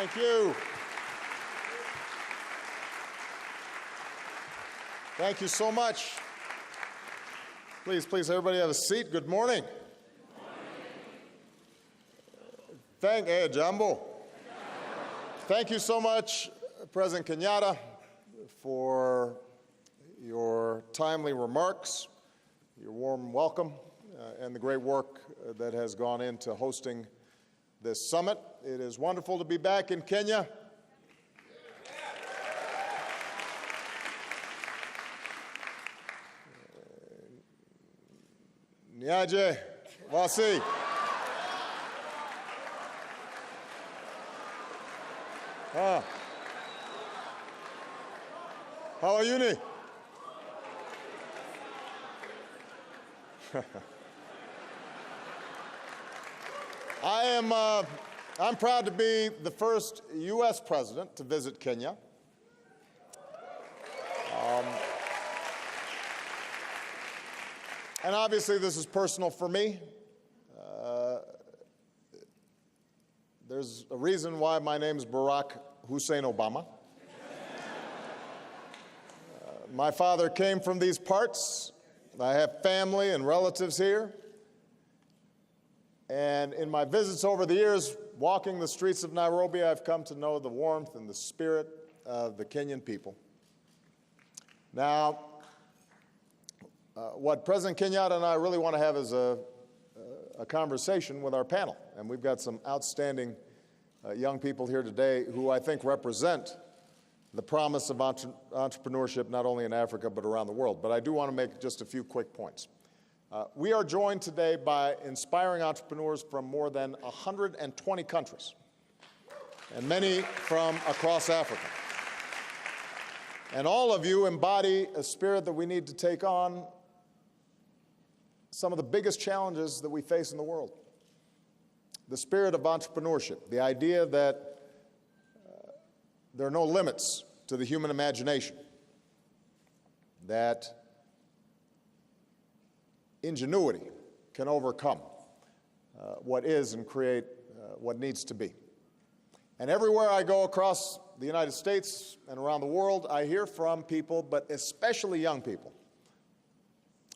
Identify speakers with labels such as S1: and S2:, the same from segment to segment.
S1: Thank you. Thank you so much. Please, everybody have a seat. Good morning. Hey, Jambo. Thank you so much, President Kenyatta, for your timely remarks, your warm welcome, and the great work that has gone into hosting this summit. It is wonderful to be back in Kenya. Niaje, Wasi. How are you? I'm proud to be the first U.S. president to visit Kenya. And obviously this is personal for me. There's a reason why my name is Barack Hussein Obama. My father came from these parts. I have family and relatives here. And in my visits over the years, walking the streets of Nairobi, I've come to know the warmth and the spirit of the Kenyan people. Now, what President Kenyatta and I really want to have is a conversation with our panel. And we've got some outstanding young people here today who I think represent the promise of entrepreneurship not only in Africa but around the world. But I do want to make just a few quick points. We are joined today by inspiring entrepreneurs from more than 120 countries, and many from across Africa. And all of you embody a spirit that we need to take on some of the biggest challenges that we face in the world. The spirit of entrepreneurship, the idea that there are no limits to the human imagination, that ingenuity can overcome what is and create what needs to be. And everywhere I go across the United States and around the world, I hear from people, but especially young people,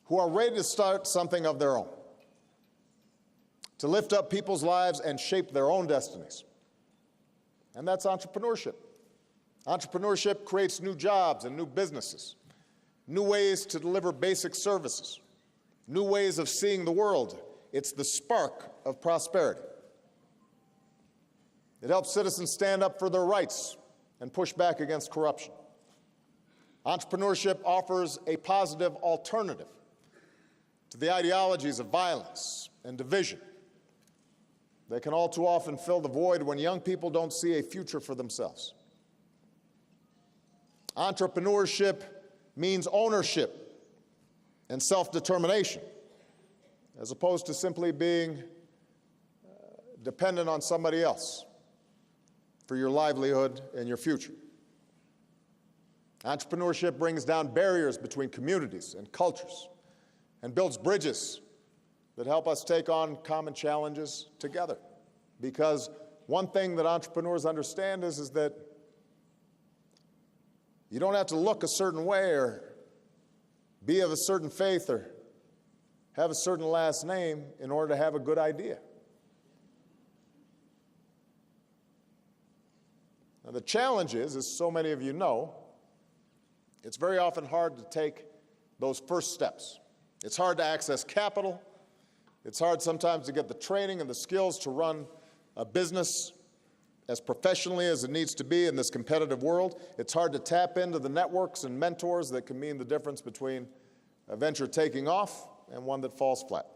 S1: who are ready to start something of their own, to lift up people's lives and shape their own destinies. And that's entrepreneurship. Entrepreneurship creates new jobs and new businesses, new ways to deliver basic services, new ways of seeing the world. It's the spark of prosperity. It helps citizens stand up for their rights and push back against corruption. Entrepreneurship offers a positive alternative to the ideologies of violence and division that can all too often fill the void when young people don't see a future for themselves. Entrepreneurship means ownership and self-determination, as opposed to simply being dependent on somebody else for your livelihood and your future. Entrepreneurship brings down barriers between communities and cultures and builds bridges that help us take on common challenges together. Because one thing that entrepreneurs understand is that you don't have to look a certain way or be of a certain faith or have a certain last name in order to have a good idea. Now, the challenge is, as so many of you know, it's very often hard to take those first steps. It's hard to access capital. It's hard sometimes to get the training and the skills to run a business as professionally as it needs to be in this competitive world. It's hard to tap into the networks and mentors that can mean the difference between a venture taking off and one that falls flat.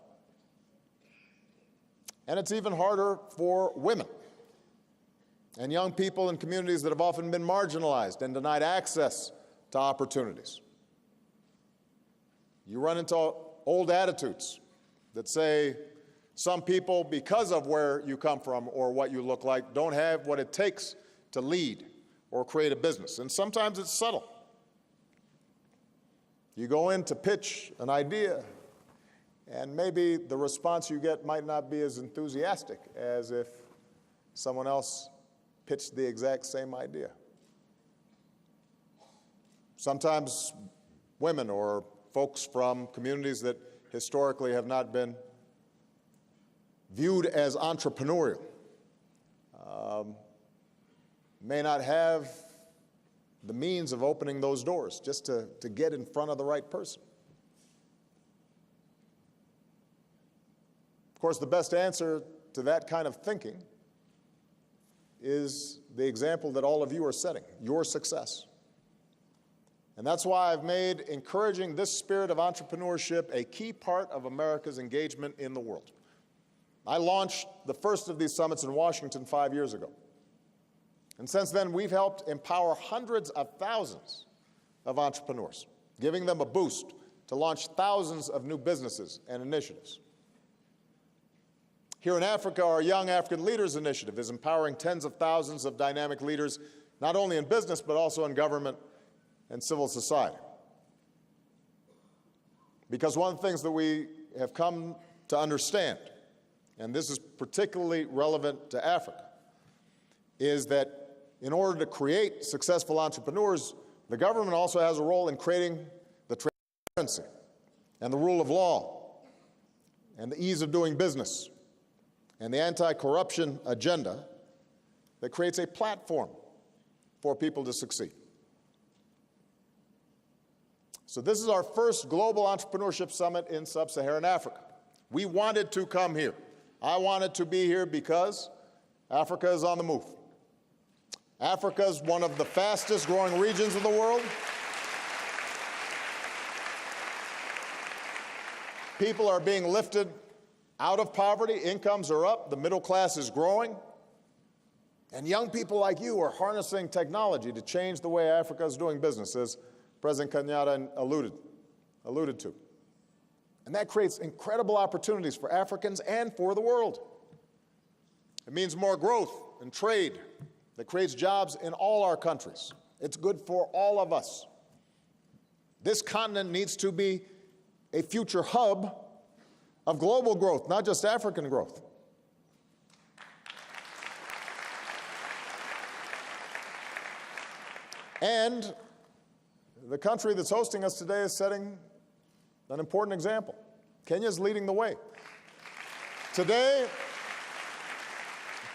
S1: And it's even harder for women and young people in communities that have often been marginalized and denied access to opportunities. You run into old attitudes that say some people, because of where you come from or what you look like, don't have what it takes to lead or create a business. And sometimes it's subtle. You go in to pitch an idea, and maybe the response you get might not be as enthusiastic as if someone else pitched the exact same idea. Sometimes women or folks from communities that historically have not been viewed as entrepreneurial may not have the means of opening those doors just to get in front of the right person. Of course, the best answer to that kind of thinking is the example that all of you are setting, your success. And that's why I've made encouraging this spirit of entrepreneurship a key part of America's engagement in the world. I launched the first of these summits in Washington 5 years ago. And since then, we've helped empower hundreds of thousands of entrepreneurs, giving them a boost to launch thousands of new businesses and initiatives. Here in Africa, our Young African Leaders Initiative is empowering tens of thousands of dynamic leaders, not only in business, but also in government and civil society. Because one of the things that we have come to understand, and this is particularly relevant to Africa, is that in order to create successful entrepreneurs, the government also has a role in creating the transparency and the rule of law and the ease of doing business and the anti-corruption agenda that creates a platform for people to succeed. So this is our first Global Entrepreneurship Summit in Sub-Saharan Africa. We wanted to come here. I wanted to be here because Africa is on the move. Africa is one of the fastest growing regions of the world. People are being lifted out of poverty, incomes are up, the middle class is growing, and young people like you are harnessing technology to change the way Africa is doing business, as President Kenyatta alluded to. And that creates incredible opportunities for Africans and for the world. It means more growth and trade that creates jobs in all our countries. It's good for all of us. This continent needs to be a future hub of global growth, not just African growth. And the country that's hosting us today is setting an important example. Kenya is leading the way. Today,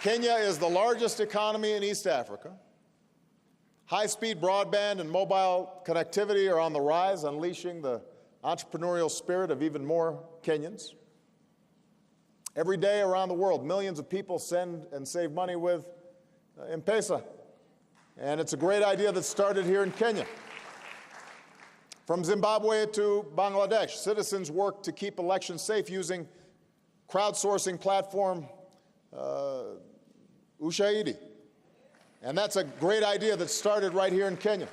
S1: Kenya is the largest economy in East Africa. High-speed broadband and mobile connectivity are on the rise, unleashing the entrepreneurial spirit of even more Kenyans. Every day around the world, millions of people send and save money with M-Pesa. And it's a great idea that started here in Kenya. From Zimbabwe to Bangladesh, citizens work to keep elections safe using crowdsourcing platform Ushahidi. And that's a great idea that started right here in Kenya.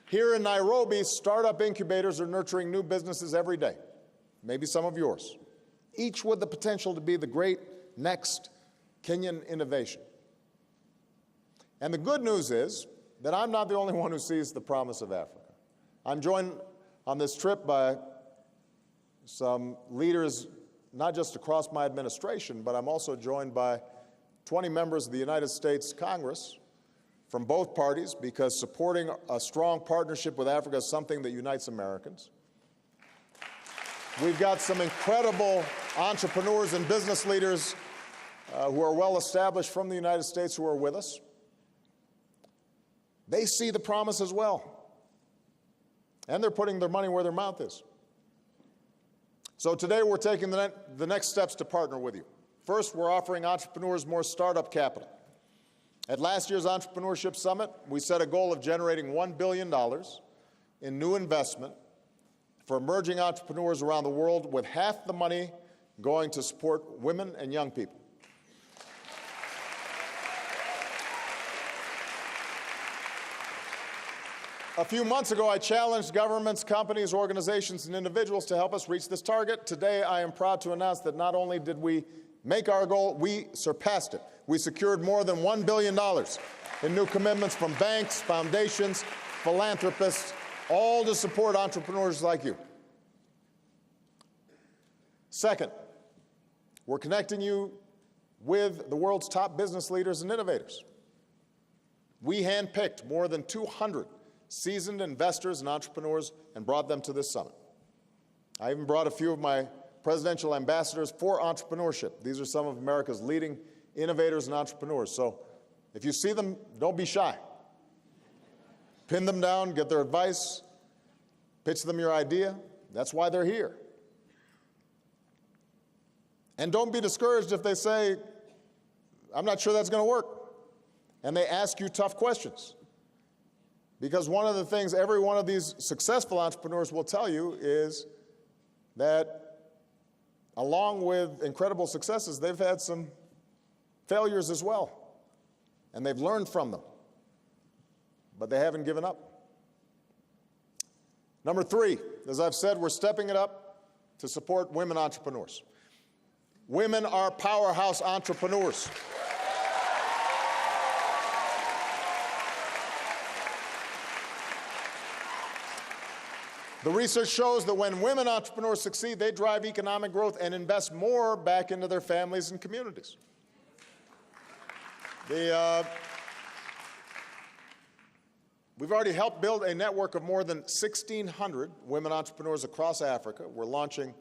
S1: Here in Nairobi, startup incubators are nurturing new businesses every day, maybe some of yours, each with the potential to be the great next Kenyan innovation. And the good news is that I'm not the only one who sees the promise of Africa. I'm joined on this trip by some leaders, not just across my administration, but I'm also joined by 20 members of the United States Congress from both parties, because supporting a strong partnership with Africa is something that unites Americans. We've got some incredible entrepreneurs and business leaders who are well established from the United States who are with us. They see the promise as well, and they're putting their money where their mouth is. So today we're taking the next steps to partner with you. First, we're offering entrepreneurs more startup capital. At last year's Entrepreneurship Summit, we set a goal of generating $1 billion in new investment for emerging entrepreneurs around the world, with half the money going to support women and young people. A few months ago, I challenged governments, companies, organizations, and individuals to help us reach this target. Today, I am proud to announce that not only did we make our goal, we surpassed it. We secured more than $1 billion in new commitments from banks, foundations, philanthropists, all to support entrepreneurs like you. Second, we're connecting you with the world's top business leaders and innovators. We handpicked more than 200 seasoned investors and entrepreneurs and brought them to this summit. I even brought a few of my presidential ambassadors for entrepreneurship. These are some of America's leading innovators and entrepreneurs. So if you see them, don't be shy. Pin them down, get their advice, pitch them your idea. That's why they're here. And don't be discouraged if they say, I'm not sure that's going to work. And they ask you tough questions. Because one of the things every one of these successful entrepreneurs will tell you is that along with incredible successes, they've had some failures as well. And they've learned from them. But they haven't given up. Number 3, as I've said, we're stepping it up to support women entrepreneurs. Women are powerhouse entrepreneurs. The research shows that when women entrepreneurs succeed, they drive economic growth and invest more back into their families and communities. We've already helped build a network of more than 1,600 women entrepreneurs across Africa. We're launching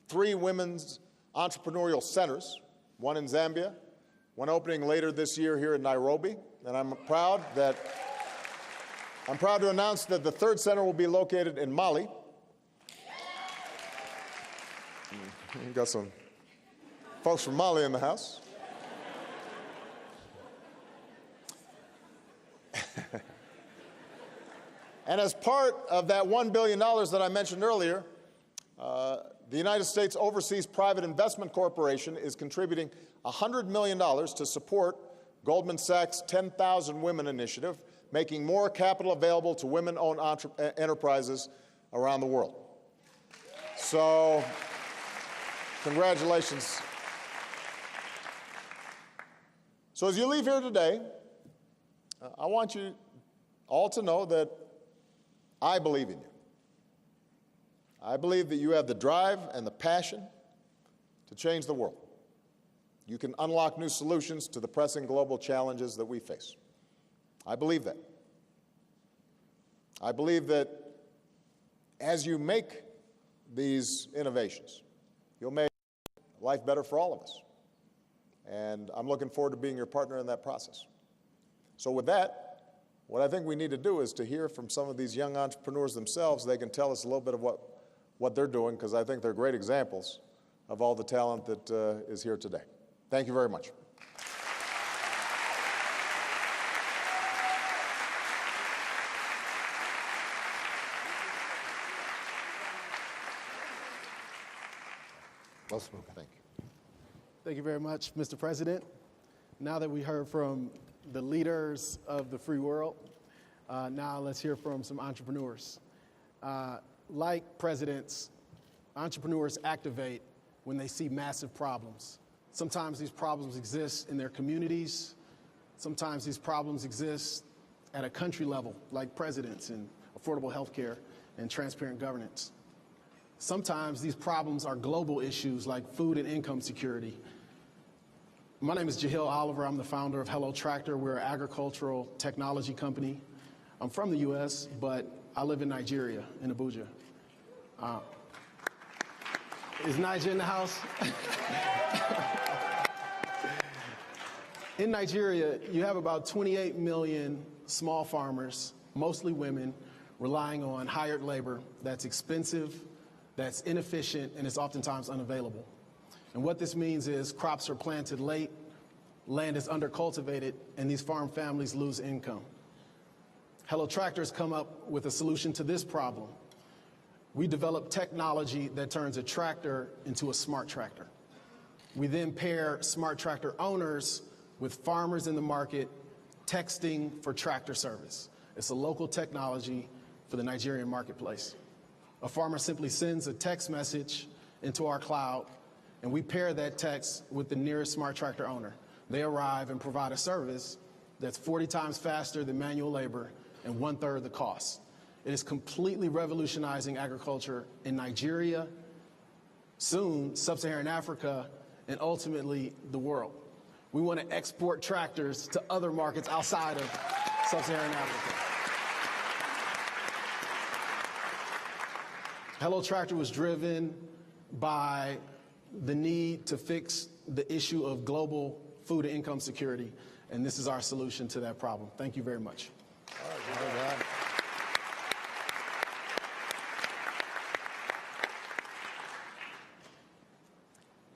S1: 3 women's entrepreneurial centers, one in Zambia, one opening later this year here in Nairobi. And I'm proud to announce that the 3rd center will be located in Mali. We've got some folks from Mali in the house. And as part of that $1 billion that I mentioned earlier, the United States Overseas Private Investment Corporation is contributing $100 million to support Goldman Sachs' 10,000 Women initiative, making more capital available to women-owned enterprises around the world. So, congratulations. So as you leave here today, I want you all to know that I believe in you. I believe that you have the drive and the passion to change the world. You can unlock new solutions to the pressing global challenges that we face. I believe that. I believe that as you make these innovations, you'll make life better for all of us. And I'm looking forward to being your partner in that process. So with that, what I think we need to do is to hear from some of these young entrepreneurs themselves. They can tell us a little bit of what they're doing, because I think they're great examples of all the talent that is here today. Thank you very much. Well spoken. Thank you.
S2: Thank you very much, Mr. President. Now that we heard from the leaders of the free world, now let's hear from some entrepreneurs. Like presidents, entrepreneurs activate when they see massive problems. Sometimes these problems exist in their communities. Sometimes these problems exist at a country level, like presidents and affordable health care and transparent governance. Sometimes these problems are global issues like food and income security. My name is Jahil Oliver. I'm the founder of Hello Tractor. We're an agricultural technology company. I'm from the U.S., but I live in Nigeria, in Abuja. Is Niger in the house? In Nigeria, you have about 28 million small farmers, mostly women, relying on hired labor that's expensive, that's inefficient, and is oftentimes unavailable. And what this means is crops are planted late, land is undercultivated, and these farm families lose income. Hello Tractor's come up with a solution to this problem. We developed technology that turns a tractor into a smart tractor. We then pair smart tractor owners with farmers in the market texting for tractor service. It's a local technology for the Nigerian marketplace. A farmer simply sends a text message into our cloud, and we pair that text with the nearest smart tractor owner. They arrive and provide a service that's 40 times faster than manual labor and 1/3 the cost. It is completely revolutionizing agriculture in Nigeria, soon sub-Saharan Africa, and ultimately the world. We want to export tractors to other markets outside of sub-Saharan Africa. Hello Tractor was driven by the need to fix the issue of global food and income security, and this is our solution to that problem. Thank you very much.
S1: All right.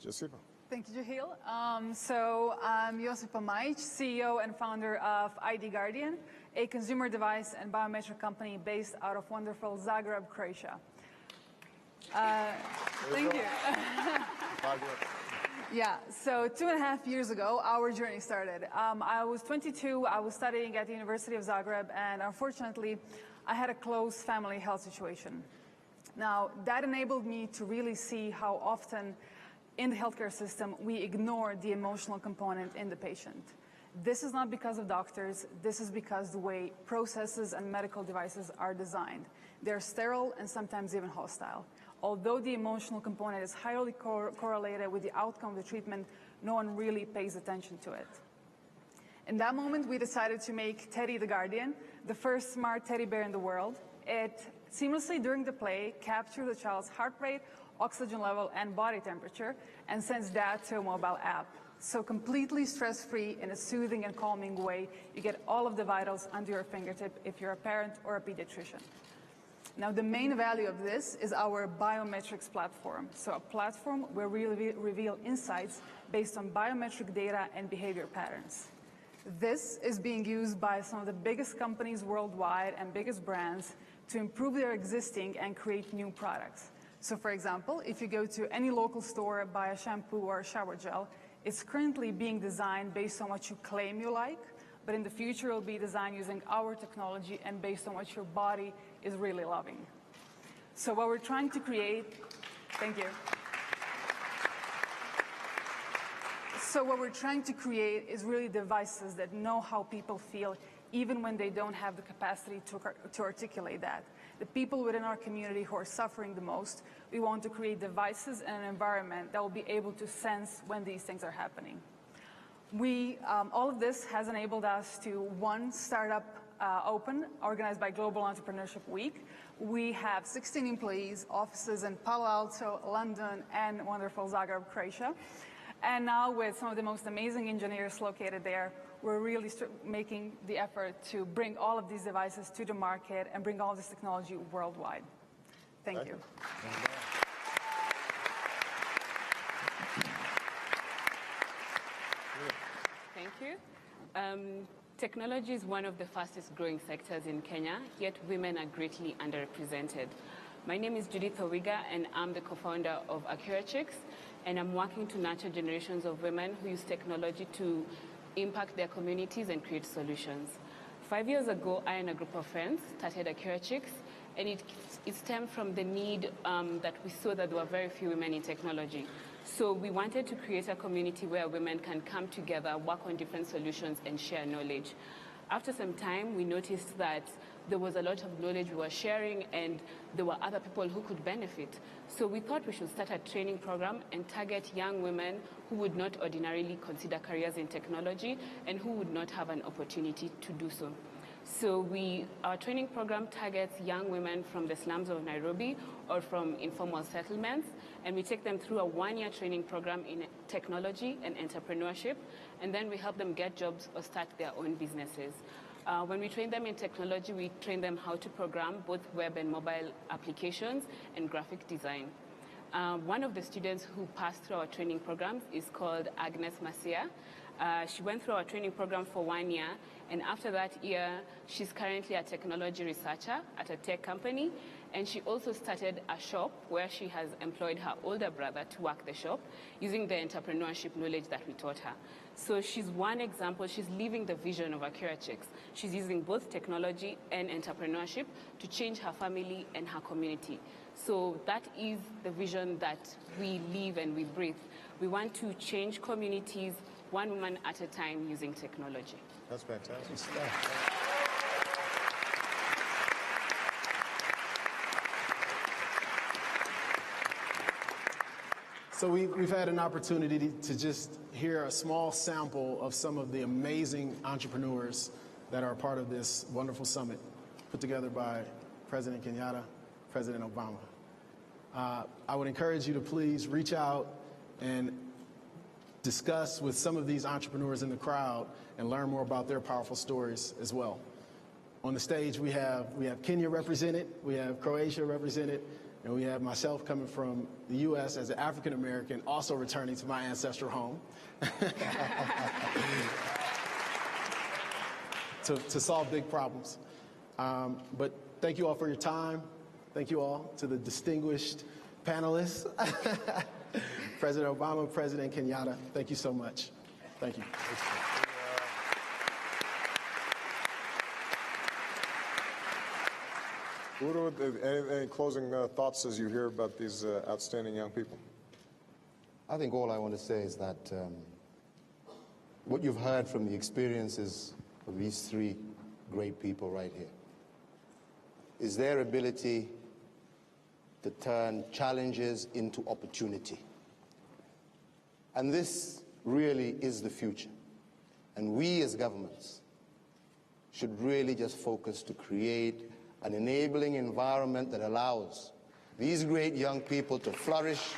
S1: Josipa.
S3: Thank you, Jahil. So I'm Josipa Majic, CEO and founder of ID Guardian, a consumer device and biometric company based out of wonderful Zagreb, Croatia. Thank you. Yeah, so 2.5 years ago, our journey started. I was 22, I was studying at the University of Zagreb, and unfortunately, I had a close family health situation. Now, that enabled me to really see how often in the healthcare system, we ignore the emotional component in the patient. This is not because of doctors, this is because the way processes and medical devices are designed. They're sterile and sometimes even hostile. Although the emotional component is highly correlated with the outcome of the treatment, no one really pays attention to it. In that moment, we decided to make Teddy the Guardian, the first smart teddy bear in the world. It seamlessly, during the play, captures the child's heart rate, oxygen level, and body temperature, and sends that to a mobile app. So completely stress-free in a soothing and calming way, you get all of the vitals under your fingertip if you're a parent or a pediatrician. Now, the main value of this is our biometrics platform. So a platform where we reveal insights based on biometric data and behavior patterns. This is being used by some of the biggest companies worldwide and biggest brands to improve their existing and create new products. So for example, if you go to any local store, buy a shampoo or a shower gel, it's currently being designed based on what you claim you like, but in the future it will be designed using our technology and based on what your body is really loving. So what we're trying to create, thank you. So what we're trying to create is really devices that know how people feel even when they don't have the capacity to articulate that. The people within our community who are suffering the most, we want to create devices and an environment that will be able to sense when these things are happening. All of this has enabled us to, one, startup open, organized by Global Entrepreneurship Week. We have 16 employees, offices in Palo Alto, London, and wonderful Zagreb, Croatia. And now with some of the most amazing engineers located there, we're really making the effort to bring all of these devices to the market and bring all this technology worldwide. Thank you.
S4: Thank you. Technology is one of the fastest growing sectors in Kenya, yet women are greatly underrepresented. My name is Judith Owiga, and I'm the co-founder of Accurachicks, and I'm working to nurture generations of women who use technology to impact their communities and create solutions. 5 years ago, I and a group of friends started Accurachicks, and it stemmed from the need that we saw that there were very few women in technology. So we wanted to create a community where women can come together, work on different solutions, and share knowledge. After some time, we noticed that there was a lot of knowledge we were sharing, and there were other people who could benefit. So we thought we should start a training program and target young women who would not ordinarily consider careers in technology and who would not have an opportunity to do so. So our training program targets young women from the slums of Nairobi or from informal settlements, and we take them through a one-year training program in technology and entrepreneurship, and then we help them get jobs or start their own businesses. When we train them in technology, we train them how to program both web and mobile applications and graphic design. One of the students who passed through our training programs is called Agnes Masia. She went through our training program for 1 year, and after that year, she's currently a technology researcher at a tech company, and she also started a shop where she has employed her older brother to work the shop using the entrepreneurship knowledge that we taught her. So she's one example. She's living the vision of Accurachicks. She's using both technology and entrepreneurship to change her family and her community. So that is the vision that we live and we breathe. We want to change communities one woman at a time using technology.
S1: That's fantastic.
S2: So we've had an opportunity to just hear a small sample of some of the amazing entrepreneurs that are part of this wonderful summit put together by President Kenyatta, President Obama. I would encourage you to please reach out and discuss with some of these entrepreneurs in the crowd and learn more about their powerful stories as well. On the stage, we have Kenya represented, we have Croatia represented, and we have myself coming from the U.S. as an African American, also returning to my ancestral home to solve big problems. But thank you all for your time. Thank you all to the distinguished panelists. President Obama, President Kenyatta, thank you so much. Thank you.
S1: Udo, any closing thoughts as you hear about these outstanding young people?
S5: I think all I want to say is that what you've heard from the experiences of these three great people right here is their ability to turn challenges into opportunity. And this really is the future. And we as governments should really just focus to create an enabling environment that allows these great young people to flourish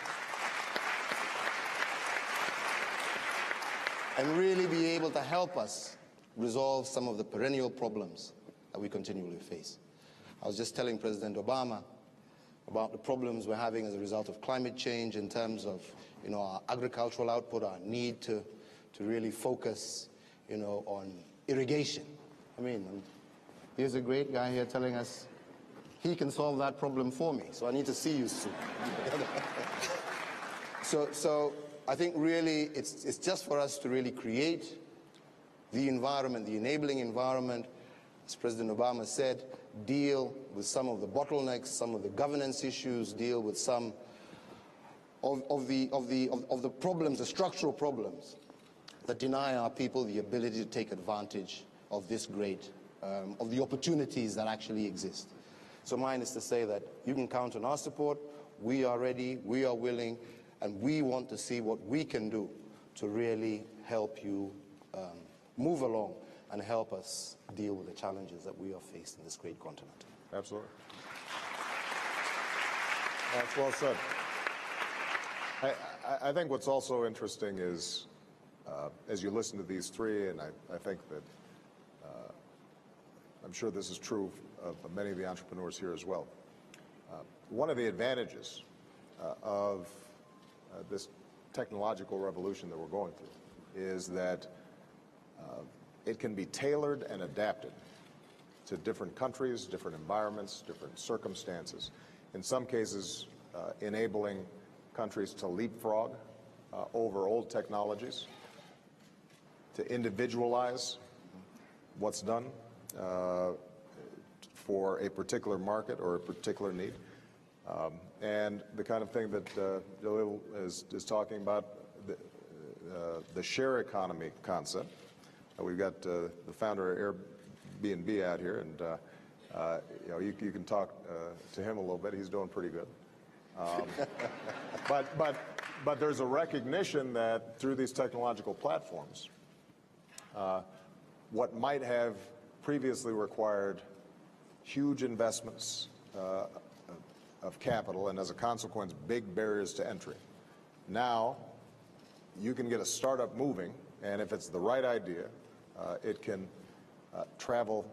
S5: and really be able to help us resolve some of the perennial problems that we continually face. I was just telling President Obama about the problems we're having as a result of climate change in terms of, our agricultural output, our need to really focus, on irrigation. I mean, here's a great guy here telling us he can solve that problem for me, so I need to see you soon. So I think really it's just for us to really create the environment, the enabling environment, as President Obama said, deal with some of the bottlenecks, some of the governance issues, deal with some of the problems, the structural problems that deny our people the ability to take advantage of this great, of the opportunities that actually exist. So mine is to say that you can count on our support. We are ready, we are willing, and we want to see what we can do to really help you move along and help us deal with the challenges that we are faced in this great continent.
S1: Absolutely. That's well said. I think what's also interesting is, as you listen to these three, and I think that I'm sure this is true of many of the entrepreneurs here as well. One of the advantages of this technological revolution that we're going through is that it can be tailored and adapted to different countries, different environments, different circumstances. In some cases, enabling countries to leapfrog over old technologies, to individualize what's done for a particular market or a particular need. And the kind of thing that Jalil is talking about, the share economy concept. We've got the founder of Airbnb out here, and you can talk to him a little bit. He's doing pretty good. But there's a recognition that through these technological platforms, what might have previously required huge investments of capital and as a consequence big barriers to entry, now you can get a startup moving, and if it's the right idea, it can travel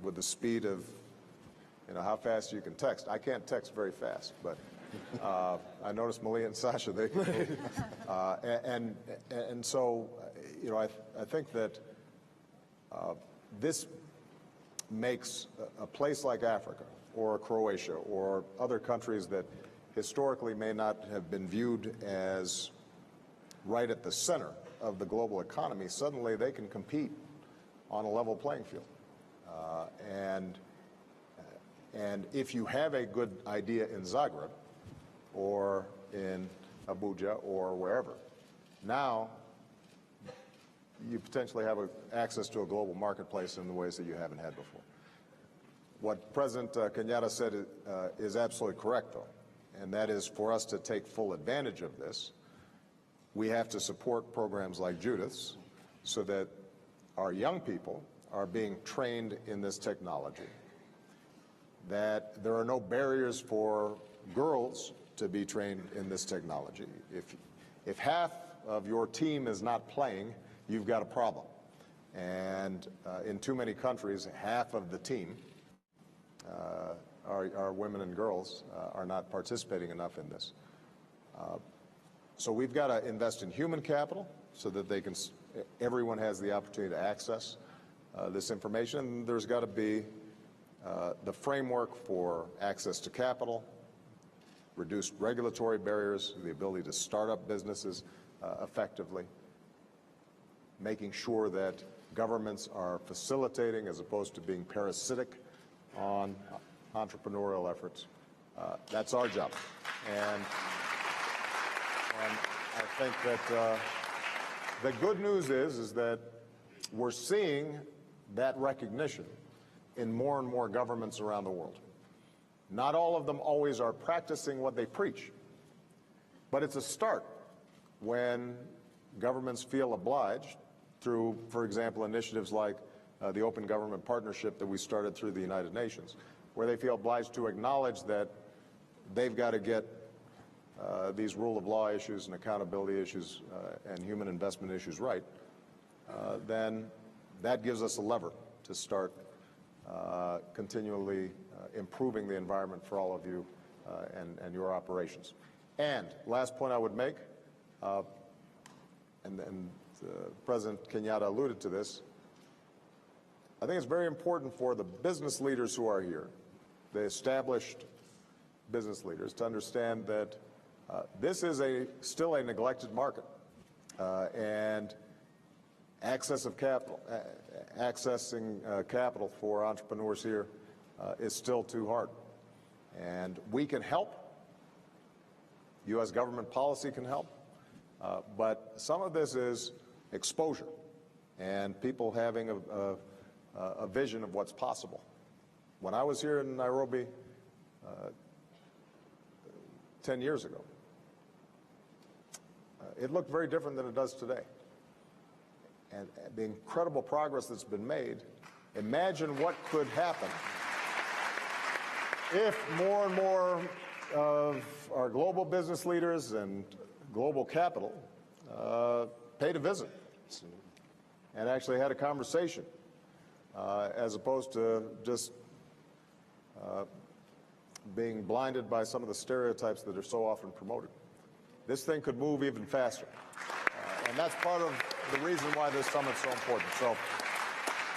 S1: with the speed of how fast you can text. I can't text very fast, but I noticed Malia and Sasha, they can. And so, I think that this makes a place like Africa or Croatia or other countries that historically may not have been viewed as right at the center of the global economy, suddenly they can compete on a level playing field. And if you have a good idea in Zagreb or in Abuja or wherever, now you potentially have access to a global marketplace in the ways that you haven't had before. What President Kenyatta said is absolutely correct, though, and that is for us to take full advantage of this, we have to support programs like Judith's so that our young people are being trained in this technology, that there are no barriers for girls to be trained in this technology. If half of your team is not playing, you've got a problem. And in too many countries, half of the team are women and girls are not participating enough in this. So we've got to invest in human capital so that everyone has the opportunity to access this information. And there's got to be the framework for access to capital, reduced regulatory barriers, the ability to start up businesses effectively, making sure that governments are facilitating as opposed to being parasitic on entrepreneurial efforts. That's our job. And I think that the good news is that we're seeing that recognition in more and more governments around the world. Not all of them always are practicing what they preach, but it's a start when governments feel obliged through, for example, initiatives like the Open Government Partnership that we started through the United Nations, where they feel obliged to acknowledge that they've got to get these rule of law issues and accountability issues and human investment issues right, then that gives us a lever to start continually improving the environment for all of you and your operations. And last point I would make, and President Kenyatta alluded to this, I think it's very important for the business leaders who are here, the established business leaders, to understand that this is still a neglected market, and accessing capital for entrepreneurs here is still too hard. And we can help. U.S. government policy can help. But some of this is exposure and people having a vision of what's possible. When I was here in Nairobi 10 years ago, it looked very different than it does today. And the incredible progress that's been made, imagine what could happen if more and more of our global business leaders and global capital paid a visit and actually had a conversation as opposed to just being blinded by some of the stereotypes that are so often promoted. This thing could move even faster. And that's part of the reason why this summit's so important. So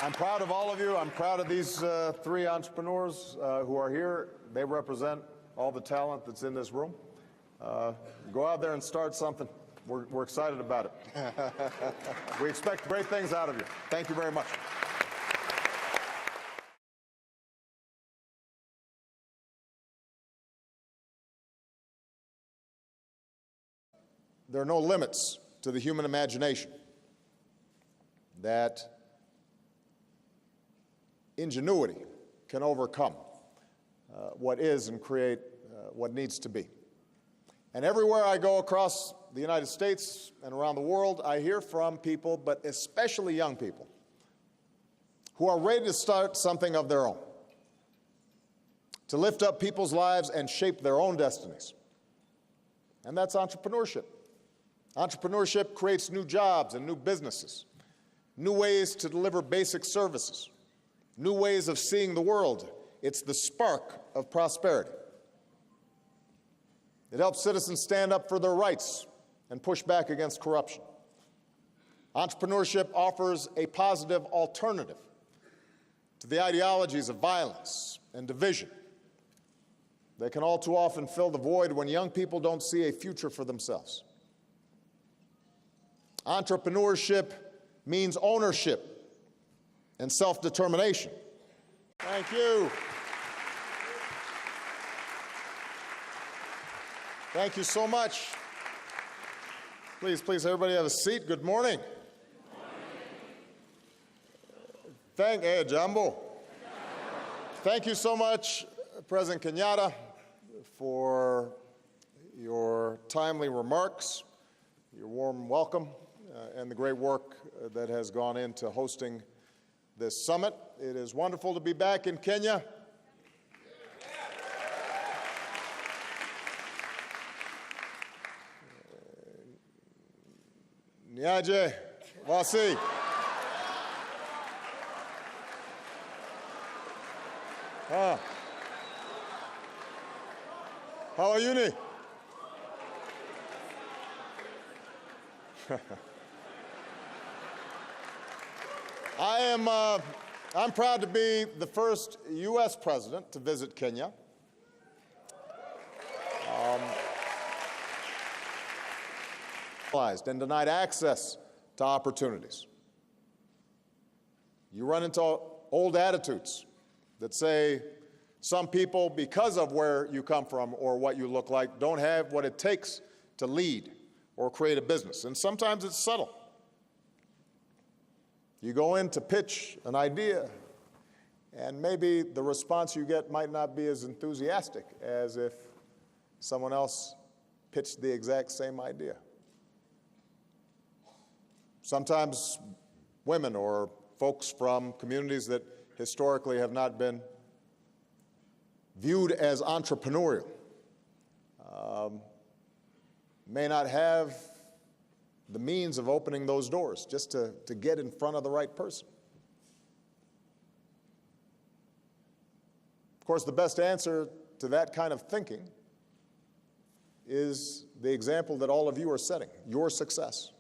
S1: I'm proud of all of you. I'm proud of these three entrepreneurs who are here. They represent all the talent that's in this room. Go out there and start something. We're excited about it. We expect great things out of you. Thank you very much. There are no limits to the human imagination. That ingenuity can overcome what is and create what needs to be. And everywhere I go across the United States and around the world, I hear from people, but especially young people, who are ready to start something of their own, to lift up people's lives and shape their own destinies. And that's entrepreneurship. Entrepreneurship creates new jobs and new businesses, new ways to deliver basic services, new ways of seeing the world. It's the spark of prosperity. It helps citizens stand up for their rights and push back against corruption. Entrepreneurship offers a positive alternative to the ideologies of violence and division. They can all too often fill the void when young people don't see a future for themselves. Entrepreneurship means ownership and self-determination. Thank you. Thank you so much. Please, everybody have a seat. Good morning. Jambo. Thank you so much, President Kenyatta, for your timely remarks. your warm welcome and the great work that has gone into hosting this summit. It is wonderful to be back in Kenya. Niaje, Wasi. How are you? I'm proud to be the first U.S. president to visit Kenya. And denied access to opportunities. You run into old attitudes that say some people, because of where you come from or what you look like, don't have what it takes to lead or create a business. And sometimes it's subtle. You go in to pitch an idea, and maybe the response you get might not be as enthusiastic as if someone else pitched the exact same idea. Sometimes women or folks from communities that historically have not been viewed as entrepreneurial may not have the means of opening those doors just to get in front of the right person. Of course, the best answer to that kind of thinking is the example that all of you are setting, your success.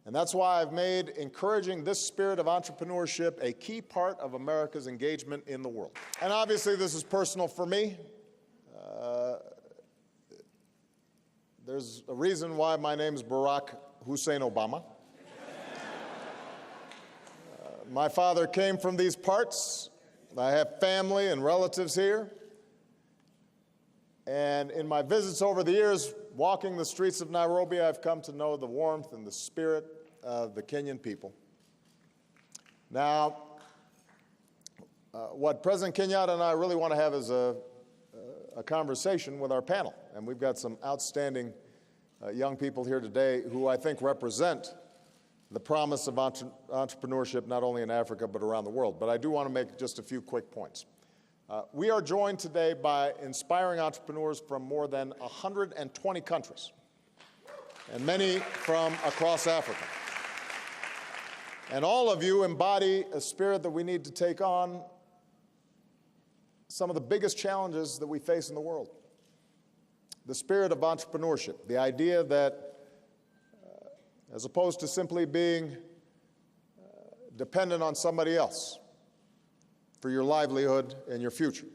S1: And that's why I've made encouraging this spirit of entrepreneurship a key part of America's engagement in the world. And obviously this is personal for me. There's a reason why my name is Barack Hussein Obama. My father came from these parts. I have family and relatives here. And in my visits over the years, walking the streets of Nairobi, I've come to know the warmth and the spirit of the Kenyan people. Now, what President Kenyatta and I really want to have is a conversation with our panel. And we've got some outstanding young people here today who I think represent the promise of entrepreneurship not only in Africa but around the world. But I do want to make just a few quick points. We are joined today by inspiring entrepreneurs from more than 120 countries, and many from across Africa. And all of you embody a spirit that we need to take on some of the biggest challenges that we face in the world. The spirit of entrepreneurship, the idea that as opposed to simply being dependent on somebody else for your livelihood and your future.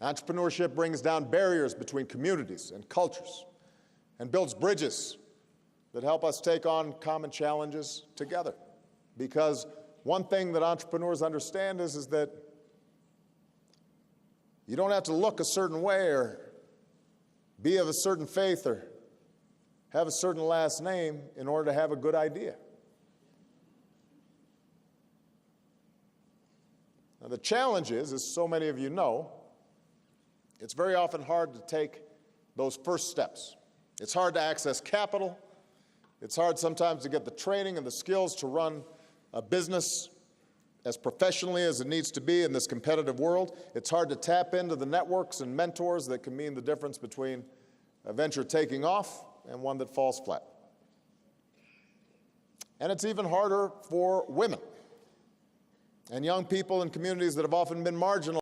S1: Entrepreneurship brings down barriers between communities and cultures and builds bridges that help us take on common challenges together. Because one thing that entrepreneurs understand is that you don't have to look a certain way or be of a certain faith or have a certain last name in order to have a good idea. Now, the challenge is, as so many of you know, it's very often hard to take those first steps. It's hard to access capital. It's hard sometimes to get the training and the skills to run a business as professionally as it needs to be in this competitive world. It's hard to tap into the networks and mentors that can mean the difference between a venture taking off and one that falls flat. And it's even harder for women and young people in communities that have often been marginalized.